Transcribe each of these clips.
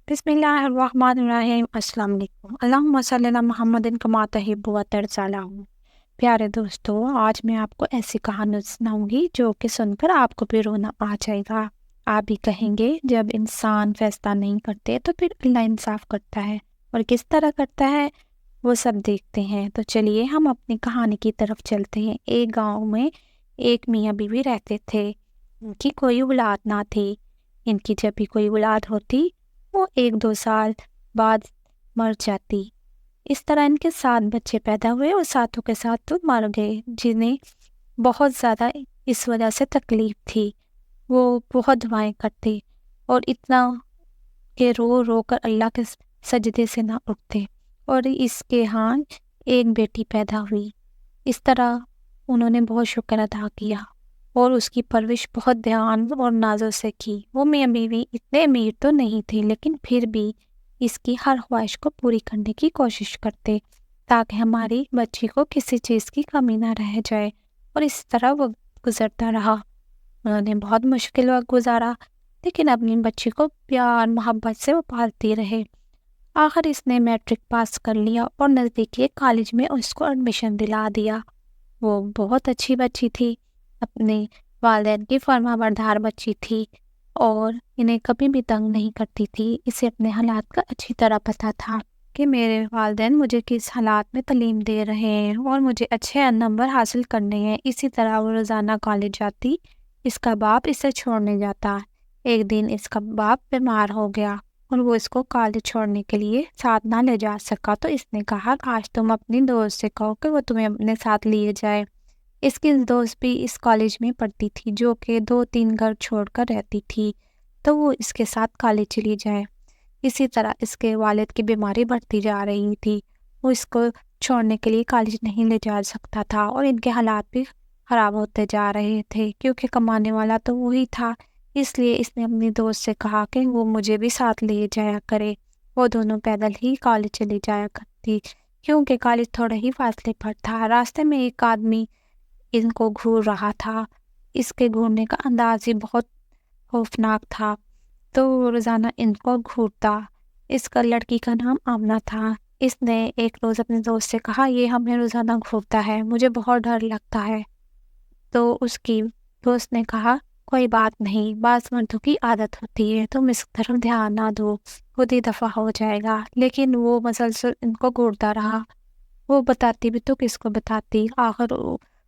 بسم اللہ الرحمن الرحیم۔ السلام علیکم۔ اللہم صلی علی محمد کما تحب و ترضی۔ پیارے دوستو، آج میں آپ کو ایسی کہانی سناؤں گی جو کہ سن کر آپ کو بھی رونا آ جائے گا۔ آپ بھی کہیں گے جب انسان فیصلہ نہیں کرتے تو پھر اللہ انصاف کرتا ہے، اور کس طرح کرتا ہے وہ سب دیکھتے ہیں۔ تو چلیے ہم اپنی کہانی کی طرف چلتے ہیں۔ ایک گاؤں میں ایک میاں بیوی رہتے تھے۔ ان کی کوئی اولاد نہ تھی۔ ان کی جب بھی کوئی اولاد ہوتی وہ 1-2 سال بعد مر جاتی۔ اس طرح ان کے 7 بچے پیدا ہوئے اور 7 کے ساتھ تو مر گئے، جنہیں بہت زیادہ اس وجہ سے تکلیف تھی۔ وہ بہت دعائیں کرتے اور اتنا کہ رو رو کر اللہ کے سجدے سے نہ اٹھتے، اور اس کے ہاں ایک بیٹی پیدا ہوئی۔ اس طرح انہوں نے بہت شکر ادا کیا اور اس کی پرورش بہت دھیان اور نازوں سے کی۔ وہ میاں بیوی اتنے امیر تو نہیں تھے، لیکن پھر بھی اس کی ہر خواہش کو پوری کرنے کی کوشش کرتے تاکہ ہماری بچی کو کسی چیز کی کمی نہ رہ جائے، اور اس طرح وقت گزرتا رہا۔ انہوں نے بہت مشکل وقت گزارا، لیکن اپنی بچی کو پیار محبت سے وہ پالتی رہے۔ آخر اس نے میٹرک پاس کر لیا اور نزدیکی ایک کالج میں اس کو ایڈمیشن دلا دیا۔ وہ بہت اچھی بچی تھی، اپنے والدین کی فرما بردار بچی تھی، اور انہیں کبھی بھی تنگ نہیں کرتی تھی۔ اسے اپنے حالات کا اچھی طرح پتہ تھا کہ میرے والدین مجھے کس حالات میں تعلیم دے رہے ہیں اور مجھے اچھے نمبر حاصل کرنے ہیں۔ اسی طرح وہ روزانہ کالج جاتی۔ اس کا باپ اسے چھوڑنے جاتا۔ ایک دن اس کا باپ بیمار ہو گیا اور وہ اس کو کالج چھوڑنے کے لیے ساتھ نہ لے جا سکا، تو اس نے کہا آج تم اپنی دوست سے کہو کہ وہ تمہیں اپنے ساتھ لیے جائے۔ اس کی دوست بھی اس کالج میں پڑھتی تھی، جو کہ 2-3 گھر چھوڑ کر رہتی تھی، تو وہ اس کے ساتھ کالج چلی جائے۔ اسی طرح اس کے والد کی بیماری بڑھتی جا رہی تھی۔ وہ اس کو چھوڑنے کے لیے کالج نہیں لے جا سکتا تھا، اور ان کے حالات بھی خراب ہوتے جا رہے تھے، کیونکہ کمانے والا تو وہی تھا۔ اس لیے اس نے اپنی دوست سے کہا کہ وہ مجھے بھی ساتھ لے جایا کرے۔ وہ دونوں پیدل ہی کالج چلی جایا کرتی، کیونکہ کالج تھوڑے ہی فاصلے پر تھا۔ راستے میں ایک آدمی ان کو گھور رہا تھا۔ اس کے گھورنے کا انداز ہی بہت خوفناک تھا، تو وہ روزانہ ان کو گھورتا۔ اس کا لڑکی کا نام آمنہ تھا۔ اس نے ایک روز اپنے دوست سے کہا یہ ہمیں روزانہ گھورتا ہے، مجھے بہت ڈر لگتا ہے۔ تو اس کی دوست نے کہا کوئی بات نہیں، بعض مردوں کی عادت ہوتی ہے، تم اس طرف دھیان نہ دو، خود ہی دفع ہو جائے گا۔ لیکن وہ مسلسل ان کو گھورتا رہا۔ وہ بتاتی بھی تو کس کو بتاتی؟ آخر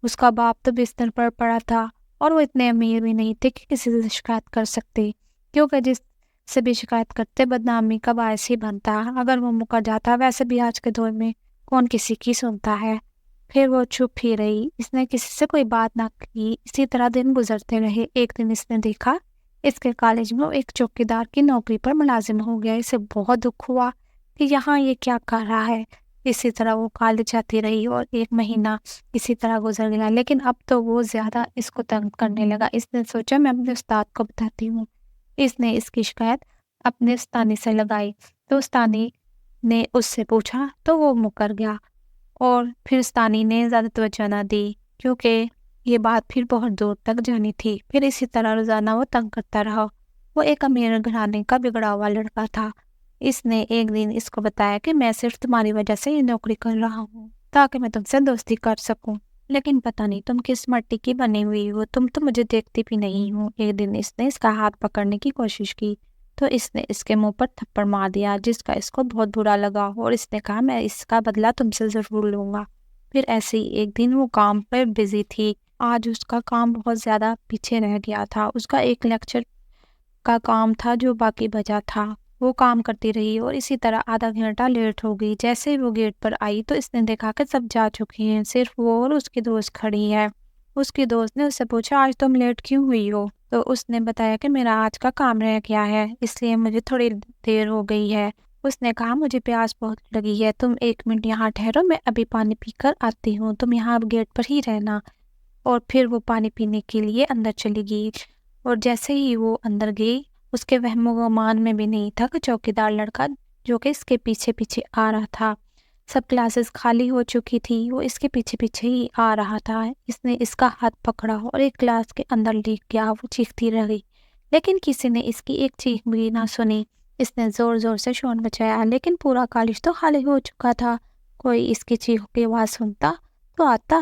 اس کا باپ تو بستر پر پڑا تھا، اور وہ اتنے امیر بھی نہیں تھے کہ کسی سے شکایت کر سکتے، کیونکہ جس سے بھی شکایت کرتے بدنامی کا باعث ہی بنتا۔ اگر وہ مکر جاتا، ویسے بھی آج کے دور میں کون کسی کی سنتا ہے۔ پھر وہ چپ ہی رہی، اس نے کسی سے کوئی بات نہ کی۔ اسی طرح دن گزرتے رہے۔ ایک دن اس نے دیکھا اس کے کالج میں ایک چوکیدار کی نوکری پر ملازم ہو گیا۔ اسے بہت دکھ ہوا کہ یہاں یہ کیا کر رہا ہے۔ اسی طرح وہ کالج جاتی رہی، اور 1 مہینہ اسی طرح گزر گیا، لیکن اب تو وہ زیادہ اس کو تنگ کرنے لگا۔ اس نے سوچا میں اپنے استاد کو بتاتی ہوں۔ اس نے اس کی شکایت اپنے استانی سے لگائی، تو استانی نے اس سے پوچھا تو وہ مکر گیا، اور پھر استانی نے زیادہ توجہ نہ دی، کیونکہ یہ بات پھر بہت دور تک جانی تھی۔ پھر اسی طرح روزانہ وہ تنگ کرتا رہا۔ وہ ایک امیر گھرانے کا بگڑا ہوا لڑکا تھا۔ اس نے ایک دن اس کو بتایا کہ میں صرف تمہاری وجہ سے یہ نوکری کر رہا ہوں تاکہ میں تم سے دوستی کر سکوں، لیکن پتہ نہیں تم کس مٹی کی بنی ہوئی ہو، تم تو مجھے دیکھتی بھی نہیں ہو۔ ایک دن اس نے اس کا ہاتھ پکڑنے کی کوشش کی، تو اس نے اس کے منہ پر تھپڑ مار دیا، جس کا اس کو بہت برا لگا، اور اس نے کہا میں اس کا بدلہ تم سے ضرور لوں گا۔ پھر ایسے ہی ایک دن وہ کام پر بزی تھی۔ آج اس کا کام بہت زیادہ پیچھے رہ گیا تھا۔ اس کا ایک لیکچر کا کام تھا جو باقی بچا تھا۔ وہ کام کرتی رہی، اور اسی طرح آدھا گھنٹہ لیٹ ہو گئی۔ جیسے ہی وہ گیٹ پر آئی تو اس نے دیکھا کہ سب جا چکے ہیں، صرف وہ اور اس کی دوست کھڑی ہے۔ اس کی دوست نے اس سے پوچھا آج تم لیٹ کیوں ہوئی ہو؟ تو اس نے بتایا کہ میرا آج کا کام رہ گیا ہے، اس لیے مجھے تھوڑی دیر ہو گئی ہے۔ اس نے کہا مجھے پیاس بہت لگی ہے، تم 1 منٹ یہاں ٹھہرو، میں ابھی پانی پی کر آتی ہوں، تم یہاں اب گیٹ پر ہی رہنا۔ اور پھر وہ پانی پینے کے لیے اندر چلی گئی، اور جیسے ہی وہ اندر گئی اس کے وہم و گمان میں بھی نہیں تھا کہ چوکیدار لڑکا جو کہ اس کے پیچھے پیچھے آ رہا تھا۔ سب کلاسز خالی ہو چکی تھی، وہ اس کے پیچھے پیچھے ہی آ رہا تھا۔ اس نے اس کا ہاتھ پکڑا اور ایک کلاس کے اندر لے گیا۔ وہ چیختی رہ گئی، لیکن کسی نے اس کی ایک چیخ بھی نہ سنی۔ اس نے زور زور سے شور مچایا، لیکن پورا کالج تو خالی ہو چکا تھا۔ کوئی اس کی چیخوں کی آواز سنتا تو آتا۔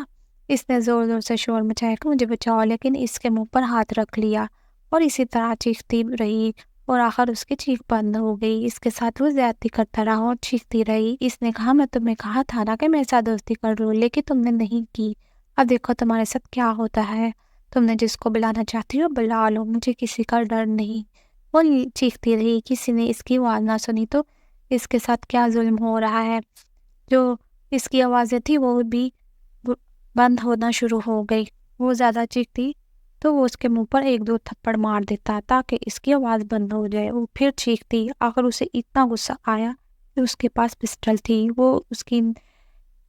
اس نے زور زور سے شور مچایا کہ مجھے بچاؤ، لیکن اس کے منہ پر ہاتھ رکھ لیا اور اسی طرح چیختی رہی اور آخر اس کی چیخ بند ہو گئی۔ اس کے ساتھ وہ زیادتی کرتا رہا اور چیختی رہی۔ اس نے کہا، میں تمہیں کہا تھا نا کہ میرے ساتھ دوستی کر لو، لیکن تم نے نہیں کی۔ اب دیکھو تمہارے ساتھ کیا ہوتا ہے۔ تم نے جس کو بلانا چاہتی ہو بلا لو، مجھے کسی کا ڈر نہیں۔ وہ چیختی رہی۔ کسی نے اس کی آواز نہ سنی تو اس کے ساتھ کیا ظلم ہو رہا ہے۔ جو اس کی آوازیں تھی وہ بھی بند ہونا شروع ہو گئی۔ وہ زیادہ چیختی تو وہ اس کے منہ پر ایک دو تھپڑ مار دیتا تاکہ اس کی آواز بند ہو جائے۔ وہ پھر چیختی۔ آخر اسے اتنا غصہ آیا کہ اس کے پاس پسٹل تھی۔ وہ اس کی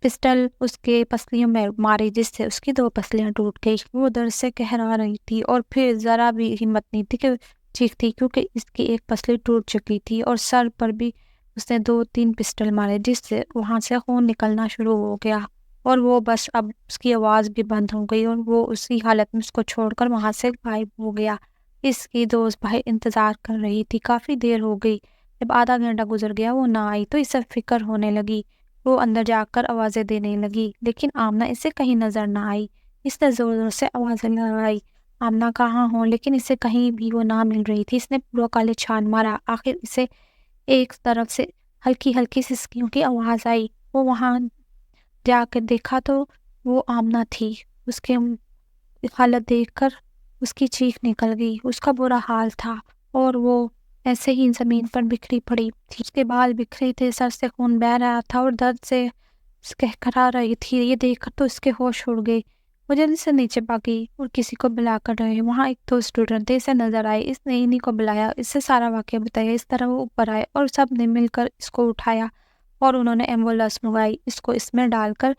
پسٹل اس کے پسلیوں میں ماری، جس سے اس کی 2 پسلیاں ٹوٹ گئی۔ وہ درد سے کہرا رہی تھی اور پھر ذرا بھی ہمت نہیں تھی کہ چیختی، کیونکہ اس کی ایک پسلی ٹوٹ چکی تھی اور سر پر بھی اس نے 2-3 پسٹل مارے، جس سے وہاں سے خون نکلنا شروع ہو گیا اور وہ بس اب اس کی آواز بھی بند ہو گئی اور وہ اسی حالت میں اس کو چھوڑ کر وہاں سے غائب ہو گیا۔ اس کی دوست باہر انتظار کر رہی تھی۔ کافی دیر ہو گئی۔ جب آدھا گھنٹہ گزر گیا وہ نہ آئی تو اسے فکر ہونے لگی۔ وہ اندر جا کر آوازیں دینے لگی، لیکن آمنہ اسے کہیں نظر نہ آئی۔ اس نے زور زور سے آوازیں لگائی، آمنہ کہاں ہو، لیکن اسے کہیں بھی وہ نہ مل رہی تھی۔ اس نے پورا کالج چھان مارا، آخر اسے ایک طرف سے ہلکی ہلکی سسکیوں کی آواز آئی۔ وہ وہاں جا کر دیکھا تو وہ آمنہ تھی۔ اس کے حالت دیکھ کر اس کی چیخ نکل گئی۔ اس کا برا حال تھا اور وہ ایسے ہی زمین پر بکھری پڑی تھی۔ اس کے بال بکھرے تھے، سر سے خون بہہ رہا تھا اور درد سے کہکھا رہی تھی۔ یہ دیکھ کر تو اس کے ہوش اڑ گئے۔ وہ جلدی سے نیچے بھاگی اور کسی کو بلا کر رہے۔ وہاں ایک 2 اسٹوڈنٹ تھے، اسے نظر آئے۔ اس نے انہی کو بلایا، اس سے سارا واقعہ بتایا۔ اس طرح وہ اوپر آئے اور سب نے مل کر اس کو اٹھایا اور انہوں نے ایمبولینس منگائی۔ اس کو اس میں ڈال کر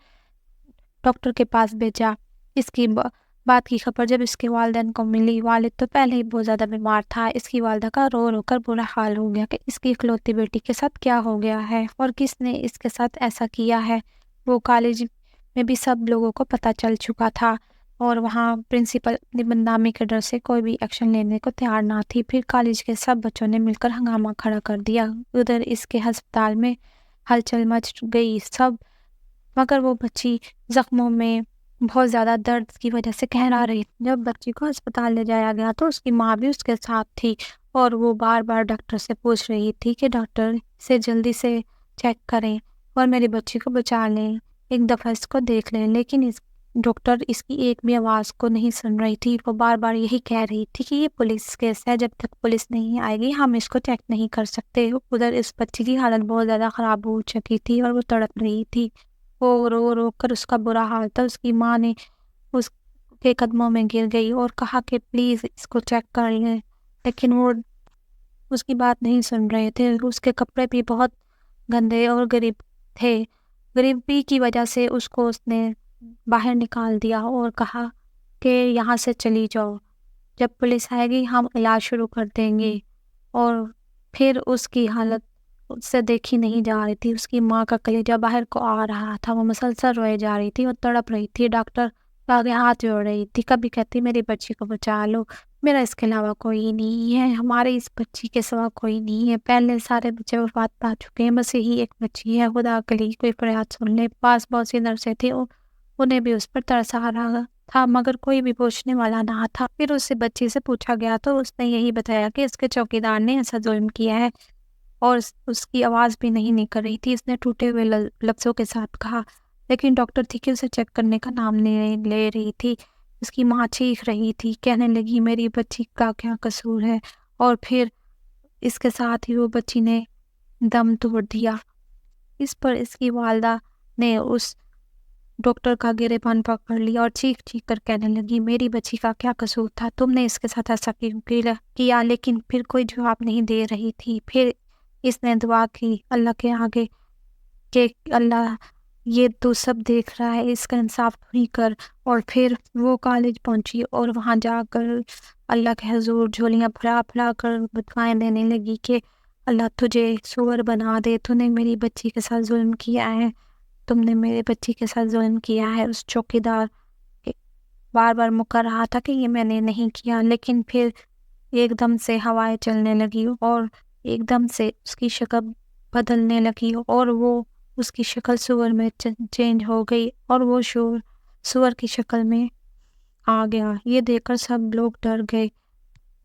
ڈاکٹر کے پاس بھیجا۔ اس کی بات کی خبر جب اس کے والدین کو ملی، والد تو پہلے ہی بہت زیادہ بیمار تھا۔ اس کی والدہ کا رو رو کر برا حال ہو گیا کہ اس کی اکلوتی بیٹی کے ساتھ کیا ہو گیا ہے اور کس نے اس کے ساتھ ایسا کیا ہے۔ وہ کالج میں بھی سب لوگوں کو پتہ چل چکا تھا اور وہاں پرنسپل اپنی بدنامی کے ڈر سے کوئی بھی ایکشن لینے کو تیار نہ تھی۔ پھر کالج کے سب بچوں نے مل کر ہنگامہ کھڑا کر دیا۔ ادھر اس کے ہسپتال میں ہلچل مچ گئی مگر وہ بچی زخموں میں بہت زیادہ درد کی وجہ سے کہرا رہی۔ جب بچی کو ہسپتال لے جایا گیا تو اس کی ماں بھی اس کے ساتھ تھی اور وہ بار بار ڈاکٹر سے پوچھ رہی تھی کہ ڈاکٹر اسے جلدی سے چیک کریں اور میری بچی کو بچا لیں، ایک دفعہ اس کو دیکھ لیں، لیکن ڈاکٹر اس کی ایک بھی آواز کو نہیں سن رہی تھی۔ وہ بار بار یہی کہہ رہی تھی کہ یہ پولیس کیس ہے، جب تک پولیس نہیں آئے گی ہم اس کو چیک نہیں کر سکتے۔ ادھر اس بچی کی حالت بہت زیادہ خراب ہو چکی تھی اور وہ تڑپ رہی تھی۔ وہ رو رو کر اس کا برا حال تھا۔ اس کی ماں نے اس کے قدموں میں گر گئی اور کہا کہ پلیز اس کو چیک کر لیں، لیکن وہ اس کی بات نہیں سن رہے تھے۔ اس کے کپڑے بھی بہت گندے اور غریب تھے۔ غریبی کی وجہ سے اس نے باہر نکال دیا اور کہا کہ یہاں سے چلی جاؤ، جب پولیس آئے گی ہم علاج شروع کر دیں گے۔ اور پھر اس کی حالت اس سے دیکھی نہیں جا رہی تھی۔ اس کی ماں کا کلیجہ باہر کو آ رہا تھا، وہ مسلسل روئے جا رہی تھی اور تڑپ رہی تھی۔ ڈاکٹر کے آگے ہاتھ جوڑ رہی تھی، کبھی کہتی میری بچی کو بچا لو، میرا اس کے علاوہ کوئی نہیں ہے، ہمارے اس بچی کے سوا کوئی نہیں ہے، پہلے سارے بچے وفات پا چکے ہیں، بس یہی ایک بچی ہے، خدا کے لیے کوئی فریاد سن لے۔ پاس بہت سی نرسیں تھیں، انہیں بھی اس پر ترس آ رہا تھا مگر کوئی بھی پوچھنے والا نہ تھا۔ پھر اس سے بچی سے پوچھا گیا تو اس نے یہی بتایا کہ اس کے چوکیدار نے ایسا ظلم کیا ہے اور اس کی آواز بھی نہیں نکل رہی تھی۔ اس نے ٹوٹے ہوئے لفظوں کے ساتھ کہا، لیکن ڈاکٹر تھی کہ اسے چیک کرنے کا نام نہیں لے رہی تھی۔ اس کی ماں چیخ رہی تھی، کہنے لگی میری بچی کا کیا قصور ہے، اور پھر اس کے ساتھ ہی وہ بچی نے دم توڑ دیا۔ اس پر اس کی والدہ نے اس ڈاکٹر کا گریبان پکڑ لیا اور چیخ چیخ کر کہنے لگی میری بچی کا کیا قصور تھا، تم نے اس کے ساتھ ایسا کیوں کیا؟ لیکن پھر کوئی جواب نہیں دے رہی تھی۔ پھر اس نے دعا کی اللہ کے آگے کہ اللہ یہ تو سب دیکھ رہا ہے، اس کا انصاف تو ہی کر۔ اور پھر وہ کالج پہنچی اور وہاں جا کر اللہ کے حضور جھولیاں پھیلا پھیلا کر دعائیں دینے لگی کہ اللہ تجھے سور بنا دے، تو نے میری بچی کے ساتھ ظلم کیا ہے، تم نے میرے بچی کے ساتھ ظلم کیا ہے۔ اس چوکیدار بار بار مکر رہا تھا کہ یہ میں نے نہیں کیا، لیکن پھر ایک دم سے ہوائیں چلنے لگی اور ایک دم سے اس کی شکل بدلنے لگی اور وہ اس کی شکل سور میں چینج ہو گئی اور وہ سور کی شکل میں آ گیا۔ یہ دیکھ کر سب لوگ ڈر گئے۔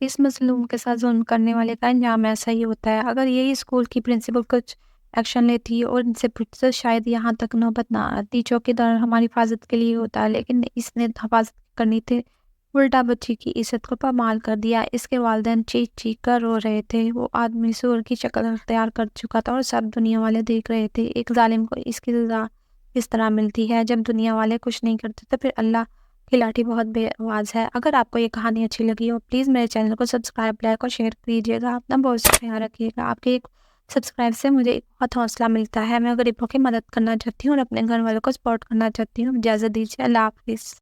اس مظلوم کے ساتھ ظلم کرنے والے کا انجام ایسا ہی ہوتا ہے۔ اگر یہی اسکول کی پرنسپل کچھ ایکشن لیتی اور ان سے پوچھتی تو شاید یہاں تک نوبت نہ آتی۔ چوکیدار ہماری حفاظت کے لیے ہوتا ہے، لیکن اس نے حفاظت کرنی تھی، الٹا بچی کی عزت کو پامال کر دیا۔ اس کے والدین چیخ چیخ کر رو رہے تھے۔ وہ آدمی سور کی شکل اختیار کر چکا تھا اور سب دنیا والے دیکھ رہے تھے۔ ایک ظالم کو اس کی سزا اس طرح ملتی ہے۔ جب دنیا والے کچھ نہیں کرتے تو پھر اللہ کی لاٹھی بہت بے آواز ہے۔ اگر آپ کو یہ کہانی اچھی لگی ہو پلیز میرے چینل کو سبسکرائب، لائک اور شیئر کیجیے گا۔ اپنا بہت سا خیال رکھیے گا۔ آپ کے ایک سبسکرائب سے مجھے بہت حوصلہ ملتا ہے۔ میں غریبوں کی مدد کرنا چاہتی ہوں اور اپنے گھر والوں کو سپورٹ کرنا چاہتی ہوں۔ اجازت دیجیے، اللہ حافظ۔